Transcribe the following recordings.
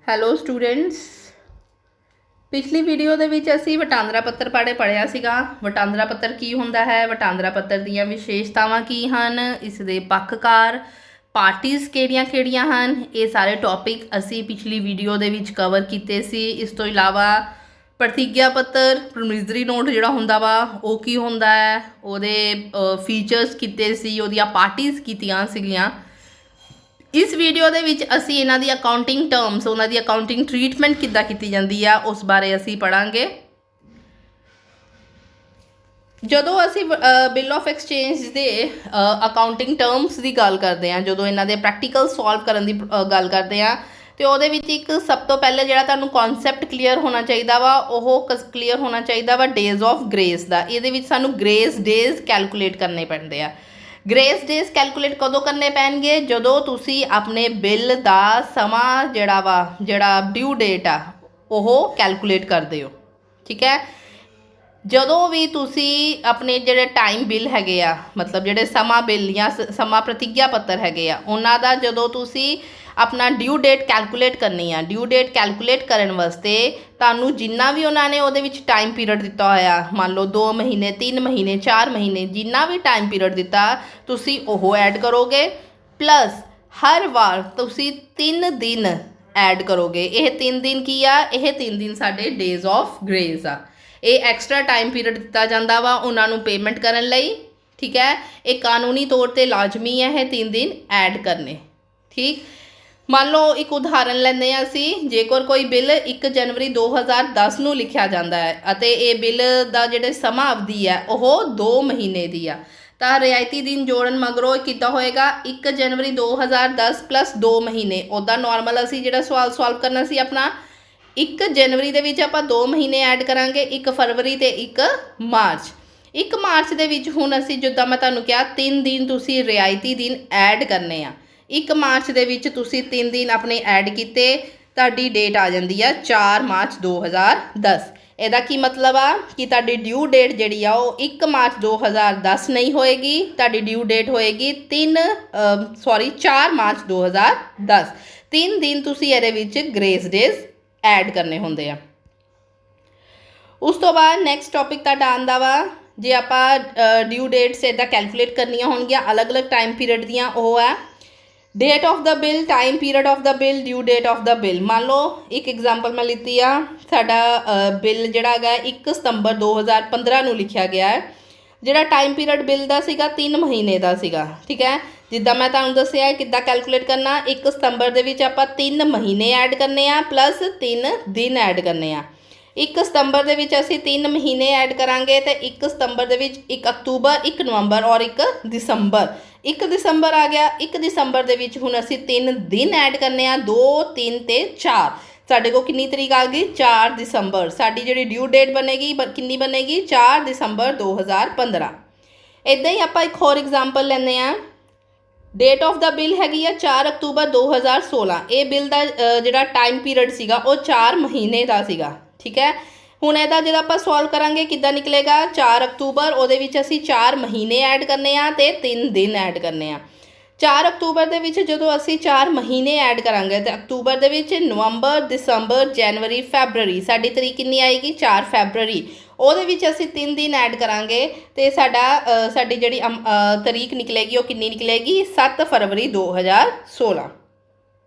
Hello students, ਪਿਛਲੀ video ਦੇ ਵਿੱਚ ਅਸੀਂ ਵਟਾਂਦਰਾ ਪੱਤਰ ਪੜ੍ਹਿਆ ਸੀਗਾ। ਵਟਾਂਦਰਾ ਪੱਤਰ ਕੀ ਹੁੰਦਾ ਹੈ, ਵਟਾਂਦਰਾ ਪੱਤਰ ਦੀਆਂ ਵਿਸ਼ੇਸ਼ਤਾਵਾਂ ਕੀ ਹਨ, ਇਸ ਦੇ ਪੱਖਕਾਰ, ਪਾਰਟੀਜ਼ ਕਿਹੜੀਆਂ ਹਨ, ਇਹ ਸਾਰੇ ਟੌਪਿਕ ਅਸੀਂ ਪਿਛਲੀ ਵੀਡੀਓ ਦੇ ਵਿੱਚ ਕਵਰ ਕੀਤੇ ਸੀ। ਇਸ ਤੋਂ ਇਲਾਵਾ ਪ੍ਰਤੀਗਿਆ ਪੱਤਰ, ਪ੍ਰੋਮਿਸਰੀ ਨੋਟ ਜਿਹੜਾ ਹੁੰਦਾ ਵਾ ਉਹ ਕੀ ਹੁੰਦਾ ਹੈ, ਉਹਦੇ ਫੀਚਰਸ ਕੀਤੇ ਸੀ, ਉਹਦੀਆਂ ਪਾਰਟੀਜ਼ ਕੀਤੀਆਂ ਸੀਗੀਆਂ। इस वीडियो ਦੇ ਵਿੱਚ ਅਸੀਂ ਇਹਨਾਂ ਦੀ ਅਕਾਊਂਟਿੰਗ ਟਰਮਸ, ਉਹਨਾਂ ਦੀ ਅਕਾਊਂਟਿੰਗ ਟ੍ਰੀਟਮੈਂਟ ਕਿੱਦਾਂ ਕੀਤੀ ਜਾਂਦੀ ਆ ਉਸ ਬਾਰੇ ਅਸੀਂ ਪੜਾਂਗੇ। ਜਦੋਂ ਅਸੀਂ ਬਿੱਲ ਆਫ ਐਕਸਚੇਂਜ ਦੇ ਅਕਾਊਂਟਿੰਗ ਟਰਮਸ ਦੀ ਗੱਲ ਕਰਦੇ ਹਾਂ, ਜਦੋਂ ਇਹਨਾਂ ਦੇ ਪ੍ਰੈਕਟੀਕਲ ਸੋਲਵ ਕਰਨ ਦੀ ਗੱਲ ਕਰਦੇ ਹਾਂ, ਤੇ ਉਹਦੇ ਵਿੱਚ ਇੱਕ ਸਭ ਤੋਂ ਪਹਿਲਾਂ ਜਿਹੜਾ ਤੁਹਾਨੂੰ ਕਨਸੈਪਟ ਕਲੀਅਰ ਹੋਣਾ ਚਾਹੀਦਾ ਵਾ, ਉਹ ਕਲੀਅਰ ਹੋਣਾ ਚਾਹੀਦਾ ਵਾ ਡੇਜ਼ ਆਫ ਗ੍ਰੇਸ ਦਾ। ਇਹਦੇ ਵਿੱਚ ਸਾਨੂੰ ਗ੍ਰੇਸ ਡੇਜ਼ ਕੈਲਕੂਲੇਟ ਕਰਨੇ ਪੈਂਦੇ ਆ। ਗ੍ਰੇਸ ਡੇਜ਼ ਕੈਲਕੂਲੇਟ ਕਦੋਂ ਕਰਨੇ ਪੈਣਗੇ, ਜਦੋਂ ਤੁਸੀਂ ਆਪਣੇ ਬਿੱਲ ਦਾ ਸਮਾਂ ਜਿਹੜਾ ਡਿਊ ਡੇਟ ਆ ਉਹ ਕੈਲਕੂਲੇਟ ਕਰਦੇ ਹੋ। ਠੀਕ ਹੈ, ਜਦੋਂ ਵੀ ਤੁਸੀਂ ਆਪਣੇ ਜਿਹੜੇ ਟਾਈਮ ਬਿੱਲ ਹੈਗੇ ਆ, ਮਤਲਬ ਜਿਹੜੇ ਸਮਾਂ ਬਿੱਲ ਜਾਂ ਸਮਾਂ ਪ੍ਰਤੀਗਿਆ ਪੱਤਰ ਹੈਗੇ ਆ, ਉਹਨਾਂ ਦਾ ਜਦੋਂ ਤੁਸੀਂ ਆਪਣਾ ਡਿਊ ਡੇਟ ਕੈਲਕੂਲੇਟ ਕਰਨੀ ਆ, ਡਿਊ ਡੇਟ ਕੈਲਕੂਲੇਟ ਕਰਨ ਵਾਸਤੇ ਤੁਹਾਨੂੰ ਜਿੰਨਾ ਵੀ ਉਹਨਾਂ ਨੇ ਉਹਦੇ ਵਿੱਚ ਟਾਈਮ ਪੀਰੀਅਡ ਦਿੱਤਾ ਹੋਇਆ, ਮੰਨ ਲਓ 2 ਮਹੀਨੇ 3 ਮਹੀਨੇ 4 ਮਹੀਨੇ, ਜਿੰਨਾ ਵੀ ਟਾਈਮ ਪੀਰੀਅਡ ਦਿੱਤਾ ਤੁਸੀਂ ਉਹ ਐਡ ਕਰੋਗੇ। ਪਲੱਸ ਹਰ ਵਾਰ ਤੁਸੀਂ 3 ਦਿਨ ਐਡ ਕਰੋਗੇ। ਇਹ 3 ਦਿਨ ਕੀ ਆ, ਇਹ 3 ਦਿਨ ਸਾਡੇ ਡੇਜ਼ ਆਫ ਗ੍ਰੇਸ ਆ। ਇਹ ਐਕਸਟਰਾ ਟਾਈਮ ਪੀਰੀਅਡ ਦਿੱਤਾ ਜਾਂਦਾ ਵਾ ਉਹਨਾਂ ਨੂੰ ਪੇਮੈਂਟ ਕਰਨ ਲਈ। ਠੀਕ ਹੈ, ਇਹ ਕਾਨੂੰਨੀ ਤੌਰ 'ਤੇ ਲਾਜ਼ਮੀ ਹੈ ਇਹ 3 ਦਿਨ ਐਡ ਕਰਨੇ। ਠੀਕ, ਮੰਨ ਲਓ ਇੱਕ ਉਦਾਹਰਨ ਲੈਂਦੇ ਹਾਂ ਅਸੀਂ, ਜੇਕਰ ਕੋਈ ਬਿੱਲ 1 ਜਨਵਰੀ 2010 ਨੂੰ ਲਿਖਿਆ ਜਾਂਦਾ ਹੈ ਅਤੇ ਇਹ ਬਿੱਲ ਦਾ ਜਿਹੜੇ ਸਮਾਂ ਅਵਧੀ ਹੈ ਉਹ 2 ਮਹੀਨੇ ਦੀ ਆ, ਤਾਂ ਰਿਆਇਤੀ ਦਿਨ ਜੋੜਨ ਮਗਰੋਂ ਕਿੱਦਾਂ ਹੋਏਗਾ, 1 ਜਨਵਰੀ 2010 ਪਲੱਸ 2 ਮਹੀਨੇ। ਉੱਦਾਂ ਨੋਰਮਲ ਅਸੀਂ ਜਿਹੜਾ ਸਵਾਲ ਸੋਲਵ ਕਰਨਾ ਸੀ ਆਪਣਾ, 1 ਜਨਵਰੀ ਦੇ ਵਿੱਚ ਆਪਾਂ 2 ਮਹੀਨੇ ਐਡ ਕਰਾਂਗੇ, 1 ਫਰਵਰੀ ਤੇ 1 ਮਾਰਚ। 1 ਮਾਰਚ ਦੇ ਵਿੱਚ ਹੁਣ ਅਸੀਂ ਜਿੱਦਾਂ ਮੈਂ ਤੁਹਾਨੂੰ ਕਿਹਾ 3 ਦਿਨ ਤੁਸੀਂ ਰਿਆਇਤੀ ਦਿਨ ਐਡ ਕਰਨੇ ਆ। 1 ਮਾਰਚ ਦੇ ਵਿੱਚ ਤੁਸੀਂ 3 ਦਿਨ ਆਪਣੇ ਐਡ ਕੀਤੇ, ਤੁਹਾਡੀ ਡੇਟ ਆ ਜਾਂਦੀ ਆ 4 ਮਾਰਚ 2010। ਇਹਦਾ ਕੀ ਮਤਲਬ ਆ ਕਿ ਤੁਹਾਡੀ ਡਿਊ ਡੇਟ ਜਿਹੜੀ ਆ ਉਹ 1 ਮਾਰਚ 2010 ਨਹੀਂ ਹੋਏਗੀ, ਤੁਹਾਡੀ ਡਿਊ ਡੇਟ ਹੋਏਗੀ 4 ਮਾਰਚ 2010। 3 ਦਿਨ ਤੁਸੀਂ ਇਹਦੇ ਵਿੱਚ ਗ੍ਰੇਸ ਡੇਜ਼ ਐਡ ਕਰਨੇ ਹੁੰਦੇ ਆ। ਉਸ ਤੋਂ ਬਾਅਦ ਨੈਕਸਟ ਟੌਪਿਕ ਤੁਹਾਡਾ ਆਉਂਦਾ ਵਾ, ਜੇ ਆਪਾਂ ਡਿਊ ਡੇਟਸ ਇੱਦਾਂ ਕੈਲਕੂਲੇਟ ਕਰਨੀਆਂ ਹੋਣਗੀਆਂ ਅਲੱਗ-ਅਲੱਗ ਟਾਈਮ ਪੀਰੀਅਡ ਦੀਆਂ, ਉਹ ਹੈ date of the bill, time period of the bill, due date of the bill. ਮੰਨ ਲਓ ਇੱਕ ਐਗਜ਼ਾਮਪਲ ਮੈਂ ਲਿੱਤੀ ਆ, ਸਾਡਾ ਬਿੱਲ ਜਿਹੜਾ ਹੈਗਾ 1 ਸਤੰਬਰ 2015 ਨੂੰ ਲਿਖਿਆ ਗਿਆ ਹੈ। ਜਿਹੜਾ ਟਾਈਮ ਪੀਰੀਅਡ ਬਿੱਲ ਦਾ ਸੀਗਾ 3 ਮਹੀਨੇ ਦਾ ਸੀਗਾ। ਠੀਕ ਹੈ, ਜਿੱਦਾਂ ਮੈਂ ਤੁਹਾਨੂੰ ਦੱਸਿਆ ਕਿੱਦਾਂ ਕੈਲਕੂਲੇਟ ਕਰਨਾ, 1 ਸਤੰਬਰ ਦੇ ਵਿੱਚ ਆਪਾਂ 3 ਮਹੀਨੇ ਐਡ ਕਰਨੇ ਆ ਪਲੱਸ 3 ਦਿਨ ਐਡ ਕਰਨੇ ਆ। 1 ਸਤੰਬਰ ਦੇ ਵਿੱਚ ਅਸੀਂ 3 ਮਹੀਨੇ ਐਡ ਕਰਾਂਗੇ ਤੇ 1 ਸਤੰਬਰ ਦੇ ਵਿੱਚ 1 ਅਕਤੂਬਰ, 1 ਨਵੰਬਰ ਔਰ 1 ਦਸੰਬਰ। 1 ਦਸੰਬਰ ਆ ਗਿਆ, 1 ਦਸੰਬਰ ਦੇ ਵਿੱਚ ਹੁਣ ਅਸੀਂ 3 ਦਿਨ ਐਡ ਕਰਨੇ ਆ, 2 3 ਤੇ 4। ਸਾਡੇ ਕੋਲ ਕਿੰਨੀ ਤਰੀਕ ਆ ਗਈ, 4 ਦਸੰਬਰ। ਸਾਡੀ ਜਿਹੜੀ ਡਿਊ ਡੇਟ ਬਣੇਗੀ ਕਿੰਨੀ ਬਣੇਗੀ, 4 ਦਸੰਬਰ 2015। ਇੱਦਾਂ ਹੀ ਆਪਾਂ ਇੱਕ ਹੋਰ ਐਗਜ਼ਾਮਪਲ ਲੈਂਦੇ ਆ, ਡੇਟ ਆਫ ਦਾ ਬਿੱਲ ਹੈਗੀ ਆ 4 ਅਕਤੂਬਰ 2016। ਇਹ ਬਿੱਲ ਦਾ ਜਿਹੜਾ ਟਾਈਮ ਪੀਰੀਅਡ ਸੀਗਾ ਉਹ 4 ਮਹੀਨੇ ਦਾ ਸੀਗਾ। ਠੀਕ ਹੈ, ਹੁਣ ਇਹਦਾ ਜਦੋਂ ਆਪਾਂ ਸੋਲਵ ਕਰਾਂਗੇ ਕਿੱਦਾਂ ਨਿਕਲੇਗਾ, 4 ਅਕਤੂਬਰ, ਉਹਦੇ ਵਿੱਚ ਅਸੀਂ 4 ਮਹੀਨੇ ਐਡ ਕਰਨੇ ਆ ਤੇ 3 ਦਿਨ ਐਡ ਕਰਨੇ ਆ। 4 ਅਕਤੂਬਰ ਦੇ ਵਿੱਚ ਜਦੋਂ ਅਸੀਂ 4 ਮਹੀਨੇ ਐਡ ਕਰਾਂਗੇ ਤੇ ਅਕਤੂਬਰ ਦੇ ਵਿੱਚ ਨਵੰਬਰ, ਦਸੰਬਰ, ਜਨਵਰੀ, ਫੈਬਰਰੀ, ਸਾਡੀ ਤਰੀਕ ਕਿੰਨੀ ਆਏਗੀ, 4 ਫੈਬਰਰੀ। ਉਹਦੇ ਵਿੱਚ ਅਸੀਂ 3 ਦਿਨ ਐਡ ਕਰਾਂਗੇ ਤੇ ਸਾਡੀ ਜਿਹੜੀ ਤਰੀਕ ਨਿਕਲੇਗੀ ਉਹ ਕਿੰਨੀ ਨਿਕਲੇਗੀ, 7 ਫਰਵਰੀ 2016।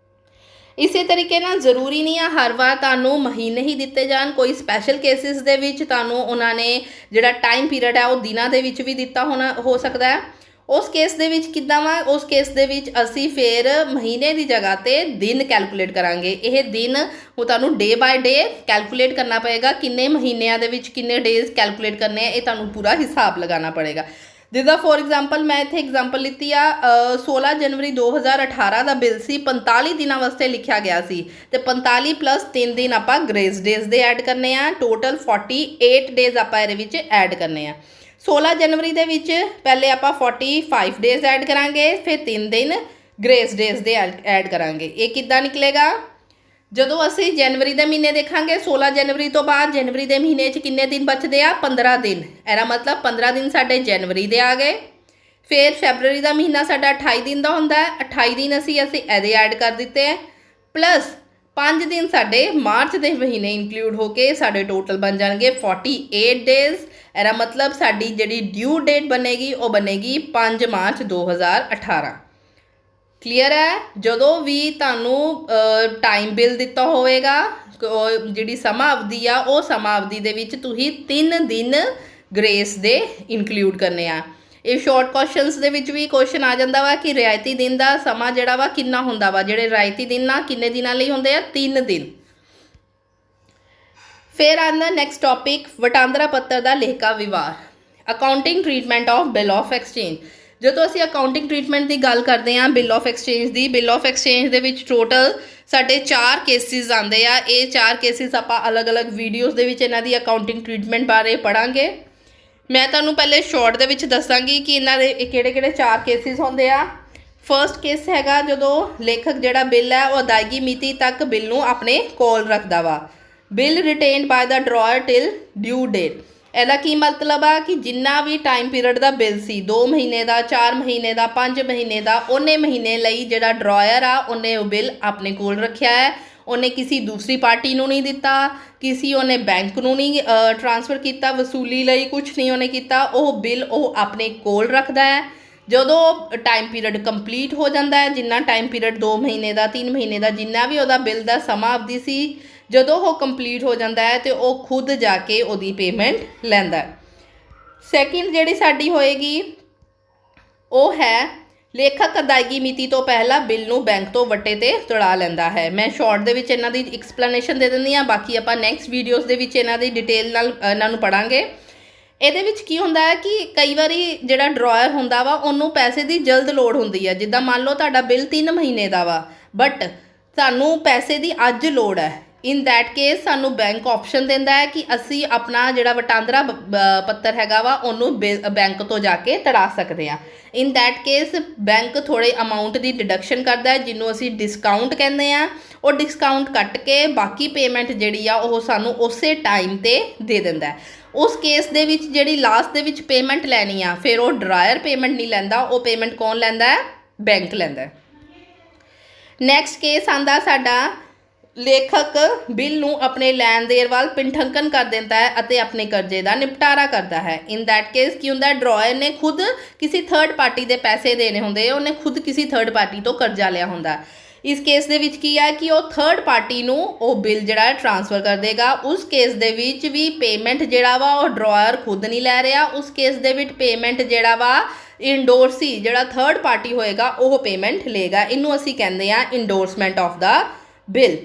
ਇਸੇ ਤਰੀਕੇ ਨਾਲ ਜ਼ਰੂਰੀ ਨਹੀਂ ਆ ਹਰ ਵਾਰ ਤੁਹਾਨੂੰ ਮਹੀਨੇ ਹੀ ਦਿੱਤੇ ਜਾਣ, ਕੋਈ ਸਪੈਸ਼ਲ ਕੇਸਿਸ ਦੇ ਵਿੱਚ ਤੁਹਾਨੂੰ ਉਹਨਾਂ ਨੇ ਜਿਹੜਾ ਟਾਈਮ ਪੀਰੀਅਡ ਹੈ ਉਹ ਦਿਨਾਂ ਦੇ ਵਿੱਚ ਵੀ ਦਿੱਤਾ ਹੋ ਸਕਦਾ ਹੈ। ਉਸ ਕੇਸ ਦੇ ਵਿੱਚ ਕਿੱਦਾਂ ਵਾ, ਉਸ ਕੇਸ ਦੇ ਵਿੱਚ ਅਸੀਂ ਫਿਰ ਮਹੀਨੇ ਦੀ ਜਗ੍ਹਾ 'ਤੇ ਦਿਨ ਕੈਲਕੂਲੇਟ ਕਰਾਂਗੇ। ਇਹ ਦਿਨ ਉਹ ਤੁਹਾਨੂੰ ਡੇ ਬਾਏ ਡੇ ਕੈਲਕੂਲੇਟ ਕਰਨਾ ਪਏਗਾ, ਕਿੰਨੇ ਮਹੀਨਿਆਂ ਦੇ ਵਿੱਚ ਕਿੰਨੇ ਡੇਜ਼ ਕੈਲਕੂਲੇਟ ਕਰਨੇ ਆ, ਇਹ ਤੁਹਾਨੂੰ ਪੂਰਾ ਹਿਸਾਬ ਲਗਾਉਣਾ ਪੜੇਗਾ। ਜਿੱਦਾਂ ਫੋਰ ਐਗਜ਼ਾਮਪਲ ਮੈਂ ਇੱਥੇ ਐਗਜ਼ਾਮਪਲ ਲਿੱਤੀ ਆ, 16 ਜਨਵਰੀ 2018 ਦਾ ਬਿੱਲ ਸੀ, 45 ਦਿਨਾਂ ਵਾਸਤੇ ਲਿਖਿਆ ਗਿਆ ਸੀ ਤੇ 45 ਪਲੱਸ 3 ਦਿਨ ਆਪਾਂ ਗ੍ਰੇਸ ਡੇਜ਼ ਦੇ ਐਡ ਕਰਨੇ ਆ। ਟੋਟਲ 48 ਡੇਜ਼ ਆਪਾਂ ਇਹਦੇ ਵਿੱਚ ਐਡ ਕਰਨੇ ਆ। 16 ਜਨਵਰੀ ਦੇ ਵਿੱਚ ਪਹਿਲੇ ਆਪਾਂ 45 ਡੇਜ਼ ਐਡ ਕਰਾਂਗੇ, ਫਿਰ 3 ਦਿਨ ਗ੍ਰੇਸ ਡੇਜ਼ ਦੇ ਐਡ ਕਰਾਂਗੇ। ਇਹ ਕਿੱਦਾਂ ਨਿਕਲੇਗਾ, ਜਦੋਂ ਅਸੀਂ ਜਨਵਰੀ ਦੇ ਮਹੀਨੇ ਦੇਖਾਂਗੇ 16 ਜਨਵਰੀ ਤੋਂ ਬਾਅਦ ਜਨਵਰੀ ਦੇ ਮਹੀਨੇ 'ਚ ਕਿੰਨੇ ਦਿਨ ਬਚਦੇ ਆ 15 ਦਿਨ। ਇਹਦਾ ਮਤਲਬ 15 ਦਿਨ ਸਾਡੇ ਜਨਵਰੀ ਦੇ ਆ ਗਏ। ਫਿਰ ਫੈਬਰਵਰੀ ਦਾ ਮਹੀਨਾ ਸਾਡਾ 28 ਦਿਨ ਦਾ ਹੁੰਦਾ ਹੈ। 28 ਦਿਨ ਅਸੀਂ ਇਹਦੇ ਐਡ ਕਰ ਦਿੱਤੇ ਹੈ, ਪਲੱਸ 5 ਦਿਨ ਸਾਡੇ ਮਾਰਚ ਦੇ ਮਹੀਨੇ ਇੰਕਲੂਡ ਹੋ ਕੇ ਸਾਡੇ ਟੋਟਲ ਬਣ ਜਾਣਗੇ 48 ਡੇਜ਼। ਇਹਦਾ ਮਤਲਬ ਸਾਡੀ ਜਿਹੜੀ ਡਿਊ ਡੇਟ ਬਣੇਗੀ ਉਹ ਬਣੇਗੀ 5 ਮਾਰਚ 2018। ਕਲੀਅਰ ਹੈ। ਜਦੋਂ ਵੀ ਤੁਹਾਨੂੰ ਟਾਈਮ ਬਿੱਲ ਦਿੱਤਾ ਹੋਵੇਗਾ, ਜਿਹੜੀ ਸਮਾਂ ਅਵਧੀ ਆ ਉਹ ਸਮਾਂ ਅਵਧੀ ਦੇ ਵਿੱਚ ਤੁਸੀਂ 3 ਦਿਨ ਗ੍ਰੇਸ ਦੇ ਇਨਕਲੂਡ ਕਰਨੇ ਆ। ਇਹ ਸ਼ਾਰਟ ਕੁਐਸਚਨਸ ਦੇ ਵਿੱਚ ਵੀ ਕੁਐਸਚਨ ਆ ਜਾਂਦਾ ਵਾ ਕਿ ਰਿਆਇਤੀ ਦਿਨ ਦਾ ਸਮਾਂ ਜਿਹੜਾ ਵਾ ਕਿੰਨਾ ਹੁੰਦਾ ਵਾ। ਜਿਹੜੇ ਰਿਆਇਤੀ ਦਿਨ ਆ ਕਿੰਨੇ ਦਿਨਾਂ ਲਈ ਹੁੰਦੇ ਆ 3 ਦਿਨ। ਫਿਰ ਆਉਂਦਾ ਨੈਕਸਟ ਟੌਪਿਕ ਵਟਾਂਦਰਾ ਪੱਤਰ ਦਾ ਲੇਖਾ ਵਿਵਹਾਰ, accounting treatment of bill of exchange. ਜਦੋਂ ਅਸੀਂ ਅਕਾਊਂਟਿੰਗ ਟ੍ਰੀਟਮੈਂਟ ਦੀ ਗੱਲ ਕਰਦੇ ਹਾਂ bill of exchange the, bill of exchange ਦੇ ਵਿੱਚ ਟੋਟਲ ਸਾਡੇ 4 ਕੇਸਿਸ ਆਉਂਦੇ ਆ। ਇਹ 4 ਕੇਸਿਸ ਆਪਾਂ ਅਲੱਗ-ਅਲੱਗ ਵੀਡੀਓਜ਼ ਦੇ ਵਿੱਚ ਇਹਨਾਂ ਦੀ ਅਕਾਊਂਟਿੰਗ ਟ੍ਰੀਟਮੈਂਟ ਬਾਰੇ ਪੜਾਂਗੇ। ਮੈਂ ਤੁਹਾਨੂੰ ਪਹਿਲੇ ਸ਼ਾਰਟ ਦੇ ਵਿੱਚ ਦੱਸਾਂਗੀ ਕਿ ਇਹਨਾਂ ਦੇ ਕਿਹੜੇ-ਕਿਹੜੇ 4 ਕੇਸਿਸ ਹੁੰਦੇ ਆ। ਫਰਸਟ ਕੇਸ ਹੈਗਾ ਜਦੋਂ ਲੇਖਕ ਜਿਹੜਾ ਬਿੱਲ ਹੈ ਉਹ ਅਦਾਇਗੀ ਮਿਤੀ ਤੱਕ ਬਿੱਲ ਨੂੰ ਆਪਣੇ ਕੋਲ ਰੱਖਦਾ ਵਾ। Bill retained by the drawer till due date. ਇਹਦਾ ਕੀ ਮਤਲਬ ਆ ਕਿ ਜਿੰਨਾ ਵੀ ਟਾਈਮ ਪੀਰੀਅਡ ਦਾ ਬਿੱਲ ਸੀ 2 ਮਹੀਨੇ ਦਾ, 4 ਮਹੀਨੇ ਦਾ, 5 ਮਹੀਨੇ ਦਾ, ਉਹਨੇ ਮਹੀਨੇ ਲਈ ਜਿਹੜਾ ਡਰਾਅਰ ਆ ਉਹਨੇ ਉਹ ਬਿੱਲ ਆਪਣੇ ਕੋਲ ਰੱਖਿਆ ਹੈ। ਉਹਨੇ ਕਿਸੇ ਦੂਸਰੀ ਪਾਰਟੀ ਨੂੰ ਨਹੀਂ ਦਿੱਤਾ, ਉਹਨੇ ਬੈਂਕ ਨੂੰ ਨਹੀਂ ਟ੍ਰਾਂਸਫਰ ਕੀਤਾ ਵਸੂਲੀ ਲਈ, ਕੁਝ ਨਹੀਂ ਉਹਨੇ ਕੀਤਾ। ਉਹ ਬਿੱਲ ਉਹ ਆਪਣੇ ਕੋਲ ਰੱਖਦਾ ਹੈ। ਜਦੋਂ ਟਾਈਮ ਪੀਰੀਅਡ ਕੰਪਲੀਟ ਹੋ ਜਾਂਦਾ ਹੈ, ਜਿੰਨਾ ਟਾਈਮ ਪੀਰੀਅਡ 2 ਮਹੀਨੇ ਦਾ, 3 ਮਹੀਨੇ ਦਾ, ਜਿੰਨਾ ਵੀ ਉਹਦਾ ਬਿੱਲ ਦਾ ਸਮਾਂ ਅਵਧੀ ਸੀ, ਜਦੋਂ ਉਹ ਕੰਪਲੀਟ ਹੋ ਜਾਂਦਾ ਹੈ ਤੇ ਉਹ ਖੁਦ ਜਾ ਕੇ ਉਹਦੀ ਪੇਮੈਂਟ ਲੈਂਦਾ। ਸੈਕਿੰਡ ਜਿਹੜੀ ਸਾਡੀ ਹੋਏਗੀ ਉਹ ਹੈ ਲੇਖਕ ਅਦਾਇਗੀ ਮਿਤੀ ਤੋਂ ਪਹਿਲਾਂ ਬਿੱਲ ਨੂੰ ਬੈਂਕ ਤੋਂ ਵੱਟੇ ਤੇ ਤੁੜਾ ਲੈਂਦਾ ਹੈ। ਮੈਂ ਸ਼ਾਰਟ ਦੇ ਵਿੱਚ ਇਹਨਾਂ ਦੀ ਐਕਸਪਲੇਨੇਸ਼ਨ ਦੇ ਦਿੰਦੀ ਹਾਂ, ਬਾਕੀ ਆਪਾਂ ਨੈਕਸਟ ਵੀਡੀਓਜ਼ ਦੇ ਵਿੱਚ ਇਹਨਾਂ ਦੀ ਡਿਟੇਲ ਨਾਲ ਇਹਨਾਂ ਨੂੰ ਪੜਾਂਗੇ। ਇਹਦੇ ਵਿੱਚ ਕੀ ਹੁੰਦਾ ਹੈ ਕਿ ਕਈ ਵਾਰੀ ਜਿਹੜਾ ਡਰਾਅਰ ਹੁੰਦਾ ਵਾ ਉਹਨੂੰ ਪੈਸੇ ਦੀ ਜਲਦ ਲੋੜ ਹੁੰਦੀ ਹੈ। ਜਿੱਦਾਂ ਮੰਨ ਲਓ ਤੁਹਾਡਾ ਬਿੱਲ 3 ਮਹੀਨੇ ਦਾ ਵਾ, ਬਟ ਸਾਨੂੰ ਪੈਸੇ ਦੀ ਅੱਜ ਲੋੜ ਹੈ। ਇਨ ਦੈਟ ਕੇਸ ਸਾਨੂੰ ਬੈਂਕ ਆਪਸ਼ਨ ਦਿੰਦਾ ਹੈ ਕਿ ਅਸੀਂ ਆਪਣਾ ਜਿਹੜਾ ਵਟਾਂਦਰਾ ਪੱਤਰ ਹੈਗਾ ਵਾ ਉਹਨੂੰ ਬੈਂਕ ਤੋਂ ਜਾ ਕੇ ਤੜਾ ਸਕਦੇ ਹਾਂ। ਇਨ ਦੈਟ ਕੇਸ ਬੈਂਕ ਥੋੜ੍ਹੇ ਅਮਾਊਂਟ ਦੀ ਡਿਡਕਸ਼ਨ ਕਰਦਾ ਹੈ ਜਿਹਨੂੰ ਅਸੀਂ ਡਿਸਕਾਊਂਟ ਕਹਿੰਦੇ ਆ। ਉਹ ਡਿਸਕਾਊਂਟ ਕੱਟ ਕੇ ਬਾਕੀ ਪੇਮੈਂਟ ਜਿਹੜੀ ਆ ਉਹ ਸਾਨੂੰ ਉਸੇ ਟਾਈਮ 'ਤੇ ਦੇ ਦਿੰਦਾ। ਉਸ ਕੇਸ ਦੇ ਵਿੱਚ ਜਿਹੜੀ ਲਾਸਟ ਦੇ ਵਿੱਚ ਪੇਮੈਂਟ ਲੈਣੀ ਆ ਫਿਰ ਉਹ ਡਰਾਇਰ ਪੇਮੈਂਟ ਨਹੀਂ ਲੈਂਦਾ, ਉਹ ਪੇਮੈਂਟ ਕੌਣ ਲੈਂਦਾ ਹੈ? ਬੈਂਕ ਲੈਂਦਾ। ਨੈਕਸਟ ਕੇਸ ਆਂਦਾ ਸਾਡਾ ਲੇਖਕ ਬਿੱਲ ਨੂੰ ਆਪਣੇ ਲੈਣ ਦੇਣ ਵੱਲ ਪਿੰਠੰਕਨ ਕਰ ਦਿੰਦਾ ਹੈ ਅਤੇ ਆਪਣੇ ਕਰਜ਼ੇ ਦਾ ਨਿਪਟਾਰਾ ਕਰਦਾ ਹੈ। ਇਨ ਦੈਟ ਕੇਸ ਕੀ ਹੁੰਦਾ, ਡਰਾਇਰ ਨੇ ਖੁਦ ਕਿਸੇ ਥਰਡ ਪਾਰਟੀ ਦੇ ਪੈਸੇ ਦੇਣੇ ਹੁੰਦੇ, ਉਹਨੇ ਖੁਦ ਕਿਸੇ ਥਰਡ ਪਾਰਟੀ ਤੋਂ ਕਰਜ਼ਾ ਲਿਆ ਹੁੰਦਾ। ਇਸ ਕੇਸ ਦੇ ਵਿੱਚ ਕੀ ਹੈ ਕਿ ਉਹ ਥਰਡ ਪਾਰਟੀ ਨੂੰ ਉਹ ਬਿੱਲ ਜਿਹੜਾ ਟ੍ਰਾਂਸਫਰ ਕਰ ਦੇਗਾ। ਉਸ ਕੇਸ ਦੇ ਵਿੱਚ ਵੀ ਪੇਮੈਂਟ ਜਿਹੜਾ ਵਾ ਉਹ ਡਰਾਇਰ ਖੁਦ ਨਹੀਂ ਲੈ ਰਿਹਾ। ਉਸ ਕੇਸ ਦੇ ਵਿੱਚ ਪੇਮੈਂਟ ਜਿਹੜਾ ਵਾ ਇੰਡੋਰਸੀ ਜਿਹੜਾ ਥਰਡ ਪਾਰਟੀ ਹੋਏਗਾ ਉਹ ਪੇਮੈਂਟ ਲਏਗਾ। ਇਹਨੂੰ ਅਸੀਂ ਕਹਿੰਦੇ ਆ endorsement of the bill.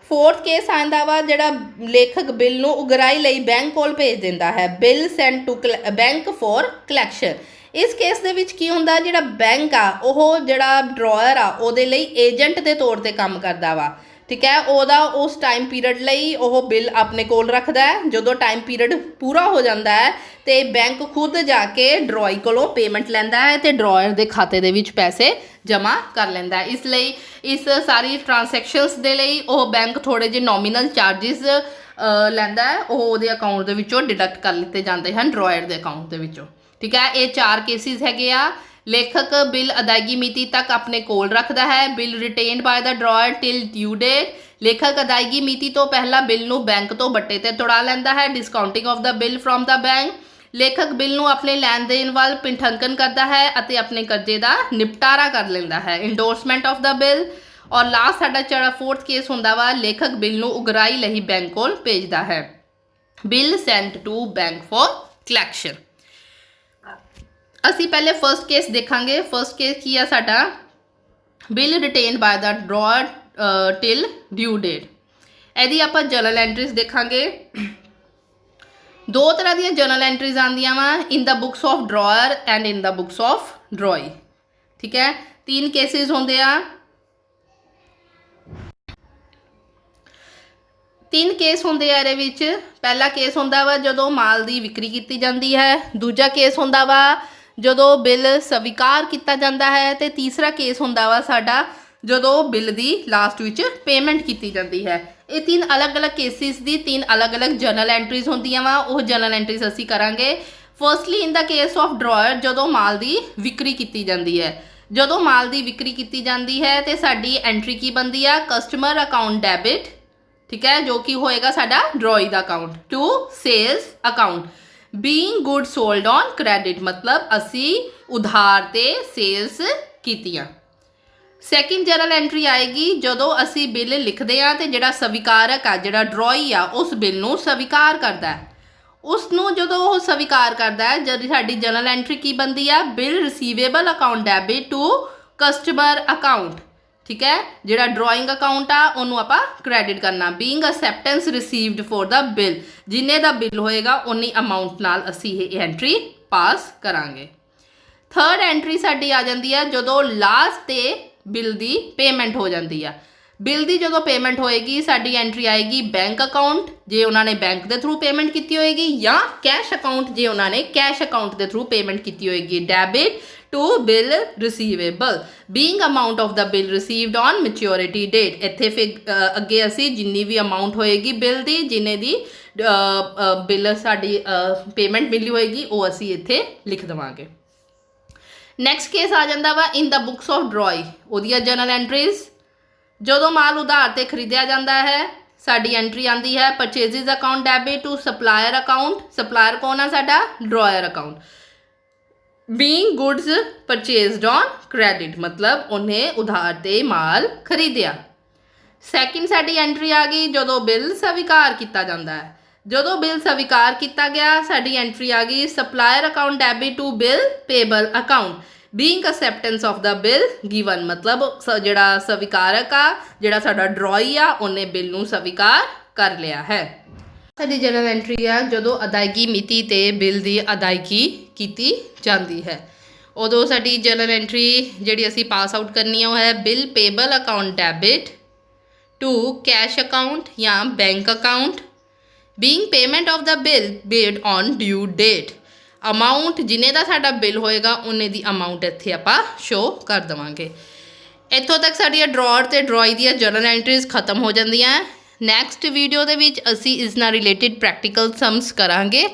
Fourth case ਆਂਦਾ ਵਾ ਜਿਹੜਾ ਲੇਖਕ ਬਿੱਲ ਨੂੰ ਉਗਰਾਈ ਲਈ ਬੈਂਕ ਕੋਲ ਭੇਜ ਦਿੰਦਾ ਹੈ। Bill send to bank for collection. ਇਸ ਕੇਸ ਦੇ ਵਿੱਚ ਕੀ ਹੁੰਦਾ, ਜਿਹੜਾ ਬੈਂਕ ਆ ਉਹ ਜਿਹੜਾ ਡਰਾਇਰ ਆ ਉਹਦੇ ਲਈ ਏਜੰਟ ਦੇ ਤੌਰ ਤੇ ਕੰਮ ਕਰਦਾ ਵਾ। ਠੀਕ ਹੈ, ਉਹਦਾ ਉਸ ਟਾਈਮ ਪੀਰੀਅਡ ਲਈ ਉਹ ਬਿੱਲ ਆਪਣੇ ਕੋਲ ਰੱਖਦਾ ਹੈ। ਜਦੋਂ ਟਾਈਮ ਪੀਰੀਅਡ ਪੂਰਾ ਹੋ ਜਾਂਦਾ ਹੈ ਤੇ ਬੈਂਕ ਖੁਦ ਜਾ ਕੇ ਡਰਾਈ ਕੋਲੋਂ ਪੇਮੈਂਟ ਲੈਂਦਾ ਹੈ ਤੇ ਡਰਾਇਰ ਦੇ ਖਾਤੇ ਦੇ ਵਿੱਚ ਪੈਸੇ ਜਮ੍ਹਾਂ ਕਰ ਲੈਂਦਾ ਹੈ। ਇਸ ਲਈ ਇਸ ਸਾਰੀ ਟ੍ਰਾਂਜੈਕਸ਼ਨਸ ਦੇ ਲਈ ਉਹ ਬੈਂਕ ਥੋੜੇ ਜਿਹੇ ਨੋਮੀਨਲ ਚਾਰजेस ਲੈਂਦਾ ਹੈ, ਉਹ ਉਹਦੇ ਅਕਾਊਂਟ ਦੇ ਵਿੱਚੋਂ ਡਿਡਕਟ ਕਰ ਲਿੱਤੇ ਜਾਂਦੇ ਹਨ ਡਰਾਇਰ ਦੇ ਅਕਾਊਂਟ ਦੇ ਵਿੱਚੋਂ। ਠੀਕ ਹੈ, ਇਹ 4 ਕੇਸਿਸ ਹੈਗੇ ਆ। ਲੇਖਕ ਬਿੱਲ ਅਦਾਇਗੀ ਮਿਤੀ ਤੱਕ ਆਪਣੇ ਕੋਲ ਰੱਖਦਾ ਹੈ। Bill retained by the drawer till due date. ਲੇਖਕ ਅਦਾਇਗੀ ਮਿਤੀ ਤੋਂ ਪਹਿਲਾਂ ਬਿੱਲ ਨੂੰ ਬੈਂਕ ਤੋਂ ਵੱਟੇ ਤੇ ਤੁੜਾ ਲੈਂਦਾ ਹੈ। Discounting of the bill from the bank. ਲੇਖਕ ਬਿੱਲ ਨੂੰ ਆਪਣੇ ਲੈਣ ਦੇਣ ਵੱਲ ਪਿੰਠੰਕਨ ਕਰਦਾ ਹੈ ਅਤੇ ਆਪਣੇ ਕਰਜ਼ੇ ਦਾ ਨਿਪਟਾਰਾ ਕਰ ਲੈਂਦਾ ਹੈ। ਇੰਡੋਰਸਮੈਂਟ ਆਫ ਦਾ ਬਿੱਲ। ਔਰ ਲਾਸਟ ਸਾਡਾ ਜਿਹੜਾ 4th ਕੇਸ ਹੁੰਦਾ ਵਾ ਲੇਖਕ ਬਿੱਲ ਨੂੰ ਉਗਰਾਈ ਲਈ ਬੈਂਕ ਕੋਲ ਭੇਜਦਾ ਹੈ। Bill sent to bank for collection. ਅਸੀਂ ਪਹਿਲੇ ਫਰਸਟ ਕੇਸ ਦੇਖਾਂਗੇ। ਫਰਸਟ ਕੇਸ ਕੀ ਆ ਸਾਡਾ, bill retained by the drawer till due date. ਇਹਦੀ ਆਪਾਂ ਜਰਨਲ ਐਂਟਰੀਜ਼ ਦੇਖਾਂਗੇ। 2 ਤਰ੍ਹਾਂ ਦੀਆਂ ਜਰਨਲ ਐਂਟਰੀਜ਼ ਆਉਂਦੀਆਂ ਵਾ, in the books of drawer and in the books of drawee. ਠੀਕ ਹੈ, 3 ਕੇਸਿਸ ਹੁੰਦੇ ਆ। 3 ਕੇਸ ਹੁੰਦੇ ਆ ਇਹਦੇ ਵਿੱਚ। ਪਹਿਲਾ ਕੇਸ ਹੁੰਦਾ ਵਾ ਜਦੋਂ ਮਾਲ ਦੀ ਵਿਕਰੀ ਕੀਤੀ ਜਾਂਦੀ ਹੈ। ਦੂਜਾ ਕੇਸ ਹੁੰਦਾ ਵਾ ਜਦੋਂ ਬਿੱਲ ਸਵੀਕਾਰ ਕੀਤਾ ਜਾਂਦਾ ਹੈ। ਤੇ ਤੀਸਰਾ ਕੇਸ ਹੁੰਦਾ ਵਾ ਸਾਡਾ ਜਦੋਂ ਬਿੱਲ ਦੀ ਲਾਸਟ ਵਿੱਚ ਪੇਮੈਂਟ ਕੀਤੀ ਜਾਂਦੀ ਹੈ। ਇਹ ਤਿੰਨ ਅਲੱਗ-ਅਲੱਗ ਕੇਸਿਸ ਦੀ ਤਿੰਨ ਅਲੱਗ-ਅਲੱਗ ਜਰਨਲ ਐਂਟਰੀਜ਼ ਹੁੰਦੀਆਂ ਵਾ, ਉਹ ਜਰਨਲ ਐਂਟਰੀਜ਼ ਅਸੀਂ ਕਰਾਂਗੇ। Firstly in the case of dryer, ਜਦੋਂ ਮਾਲ ਦੀ ਵਿਕਰੀ ਕੀਤੀ ਜਾਂਦੀ ਹੈ। ਜਦੋਂ ਮਾਲ ਦੀ ਵਿਕਰੀ ਕੀਤੀ ਜਾਂਦੀ ਹੈ ਤੇ ਸਾਡੀ ਐਂਟਰੀ ਕੀ ਬਣਦੀ ਆ, ਕਸਟਮਰ ਅਕਾਊਂਟ ਡੈਬਿਟ, ਠੀਕ ਹੈ, ਜੋ ਕਿ ਹੋਏਗਾ ਸਾਡਾ ਡਰਾਈ ਦਾ account, to sales account. Being good sold on credit, ਮਤਲਬ ਅਸੀਂ ਉਧਾਰ ਤੇ ਸੇਲਸ ਕੀਤੀਆਂ। ਸੈਕਿੰਡ ਜਰਨਲ ਐਂਟਰੀ ਆਏਗੀ ਜਦੋਂ ਅਸੀਂ ਬਿੱਲ ਲਿਖਦੇ ਆ ਤੇ ਜਿਹੜਾ ਸਵੀਕਾਰਕ ਆ, ਜਿਹੜਾ ਡਰਾਈ ਆ, ਉਸ ਬਿੱਲ ਨੂੰ ਸਵੀਕਾਰ ਕਰਦਾ ਹੈ। ਉਸ ਨੂੰ ਜਦੋਂ ਉਹ ਸਵੀਕਾਰ ਕਰਦਾ ਹੈ, ਜਦ ਸਾਡੀ ਜਰਨਲ ਐਂਟਰੀ ਕੀ ਬਣਦੀ ਆ, bill receivable account debit to customer account, ਠੀਕ ਹੈ। ਜਿਹੜਾ ਡਰਾਇੰਗ ਅਕਾਊਂਟ ਆ ਉਹਨੂੰ ਆਪਾਂ ਕ੍ਰੈਡਿਟ ਕਰਨਾ। Being acceptance received for the bill, ਜਿੰਨੇ ਦਾ ਬਿੱਲ ਹੋਏਗਾ ਉਨੀ ਅਮਾਊਂਟ ਨਾਲ ਅਸੀਂ ਇਹ ਐਂਟਰੀ ਪਾਸ ਕਰਾਂਗੇ। ਥਰਡ ਐਂਟਰੀ ਸਾਡੀ ਆ ਜਾਂਦੀ ਆ ਜਦੋਂ ਲਾਸਟ ਤੇ ਬਿੱਲ ਦੀ ਪੇਮੈਂਟ ਹੋ ਜਾਂਦੀ ਆ। ਬਿੱਲ ਦੀ ਜਦੋਂ ਪੇਮੈਂਟ ਹੋਏਗੀ ਸਾਡੀ ਐਂਟਰੀ ਆਏਗੀ ਬੈਂਕ ਅਕਾਊਂਟ, ਜੇ ਉਹਨਾਂ ਨੇ ਬੈਂਕ ਦੇ ਥਰੂ ਪੇਮੈਂਟ ਕੀਤੀ ਹੋਏਗੀ, ਜਾਂ ਕੈਸ਼ ਅਕਾਊਂਟ, ਜੇ ਉਹਨਾਂ ਨੇ ਕੈਸ਼ ਅਕਾਊਂਟ ਦੇ ਥਰੂ ਪੇਮੈਂਟ ਕੀਤੀ ਹੋਏਗੀ। Debit to bill receivable, being amount of the bill received on maturity date. ਇੱਥੇ ਫਿਰ ਅੱਗੇ ਅਸੀਂ ਜਿੰਨੀ ਵੀ ਅਮਾਊਂਟ ਹੋਏਗੀ ਬਿੱਲ ਦੀ, ਜਿੰਨੇ ਦੀ ਬਿੱਲ ਸਾਡੀ ਪੇਮੈਂਟ ਮਿਲੀ ਹੋਏਗੀ, ਉਹ ਅਸੀਂ ਇੱਥੇ ਲਿਖ ਦੇਵਾਂਗੇ। ਨੈਕਸਟ ਕੇਸ ਆ ਜਾਂਦਾ ਵਾ in the books of dry, ਉਹਦੀਆਂ ਜਰਨਲ ਐਂਟਰੀਜ਼। ਜਦੋਂ ਮਾਲ ਉਧਾਰ ਤੇ ਖਰੀਦਿਆ ਜਾਂਦਾ ਹੈ ਸਾਡੀ ਐਂਟਰੀ ਆਂਦੀ ਹੈ purchases account debit to supplier account. Supplier ਕੌਣ ਆ ਸਾਡਾ, drawer account. Being goods purchased on credit, ਮਤਲਬ ਉਹਨੇ ਉਧਾਰ ਤੇ ਮਾਲ ਖਰੀਦਿਆ। ਸੈਕਿੰਡ ਸਾਡੀ ਐਂਟਰੀ ਆ ਗਈ ਜਦੋਂ ਬਿੱਲ ਸਵੀਕਾਰ ਕੀਤਾ ਜਾਂਦਾ ਹੈ। ਜਦੋਂ ਬਿੱਲ ਸਵੀਕਾਰ ਕੀਤਾ ਗਿਆ ਸਾਡੀ ਐਂਟਰੀ ਆ ਗਈ supplier account debit to bill payable account. Being acceptance of the bill given, ਮਤਲਬ ਜਿਹੜਾ ਸਵੀਕਾਰਕ ਆ, ਜਿਹੜਾ ਸਾਡਾ ਡਰਾਈ ਆ, ਉਹਨੇ ਬਿੱਲ ਨੂੰ ਸਵੀਕਾਰ ਕਰ ਲਿਆ ਹੈ। ਸਾਡੀ ਜਰਨਲ ਐਂਟਰੀ ਆ ਜਦੋਂ ਅਦਾਇਗੀ ਮਿਤੀ ਤੇ ਬਿੱਲ ਦੀ ਅਦਾਇਗੀ ਕੀਤੀ ਜਾਂਦੀ ਹੈ। ਉਦੋਂ ਸਾਡੀ ਜਰਨਲ ਐਂਟਰੀ ਜਿਹੜੀ ਅਸੀਂ ਪਾਸ ਆਊਟ ਕਰਨੀ ਆ ਉਹ ਹੈ bill payable account debit to cash account ਜਾਂ bank account. Being payment of the bill paid on due date, amount ਜਿੰਨੇ ਦਾ ਸਾਡਾ ਬਿੱਲ ਹੋਏਗਾ ਉਨੇ ਦੀ ਅਮਾਊਂਟ ਇੱਥੇ ਆਪਾਂ ਸ਼ੋ ਕਰ ਦੇਵਾਂਗੇ। ਇੱਥੋਂ ਤੱਕ ਸਾਡੀਆਂ ਡਰਾਅਰ ਤੇ ਡਰਾਈ ਦੀਆਂ ਜਰਨਲ ਐਂਟਰੀਜ਼ ਖਤਮ ਹੋ ਜਾਂਦੀਆਂ। ਨੈਕਸਟ ਵੀਡੀਓ ਦੇ ਵਿੱਚ ਅਸੀਂ ਇਸ ਨਾਲ ਰਿਲੇਟਿਡ ਪ੍ਰੈਕਟੀਕਲ ਸਮਸ ਕਰਾਂਗੇ।